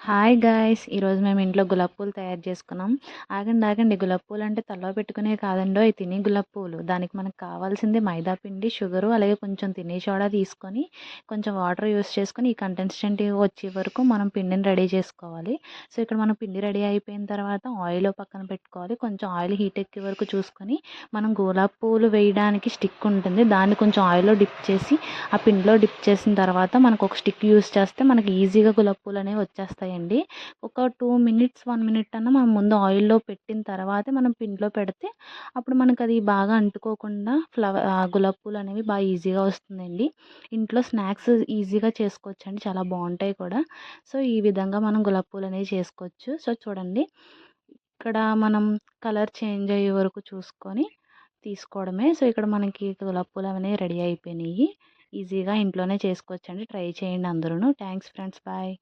Hi guys! ఈరోజు మేము ఇంట్లో గులాబీ పూలు తయారు చేసుకున్నాం. ఆగండి గులాబీ పూలు అంటే తలలో పెట్టుకునేవి కాదండోయ్ తినే గులాబీ పూలు. దానికి మనకు కావాల్సింది మైదా పిండి, షుగరు అలాగే కొంచెం తినే సోడా తీసుకొని కొంచెం వాటర్ యూస్ చేసుకొని ఈ కన్సిస్టెన్సీ వచ్చే వరకు మనం పిండిని రెడీ చేసుకోవాలి. సో ఇక్కడ మనం పిండి రెడీ అయిపోయిన తర్వాత ఆయిల్ పక్కన పెట్టుకోవాలి. కొంచెం ఆయిల్ హీట్ ఎక్కే వరకు చూసుకొని మనం గులాబీ పూలు వేయడానికి స్టిక్ ఉంటుంది. దాన్ని కొంచెం ఆయిల్లో డిప్ చేసి ఆ పిండిలో డిప్ చేసిన తర్వాత మనకు ఒక స్టిక్ యూస్ చేస్తే మనకి ఈజీగా గులాబీ పూలు అనేవి వచ్చేస్తాయండి. ఒక 2 మినిట్స్ 1 మినిట్ అన్న మనం ముందు ఆయిల్లో పెట్టిన తర్వాతే మనం పిండిలో పెడితే అప్పుడు మనకు అది బాగా అంటుకోకుండా గులాబీ పూలు అనేవి బాగా ఈజీగా వస్తుందండి. ఇంట్లో స్నాక్స్ ఈజీగా చేసుకోవచ్చండి, చాలా బాగుంటాయి కూడా. సో ఈ విధంగా మనం గులాబీ పూలు అనేవి చేసుకోవచ్చు. సో చూడండి, ఇక్కడ మనం కలర్ చేంజ్ అయ్యే వరకు చూసుకొని తీసుకోవడమే. సో ఇక్కడ మనకి గులాబీ పూలు అనేవి రెడీ అయిపోయినాయి. ఈజీగా ఇంట్లోనే చేసుకోవచ్చండి. ట్రై చేయండి అందరూ. Thanks friends, bye.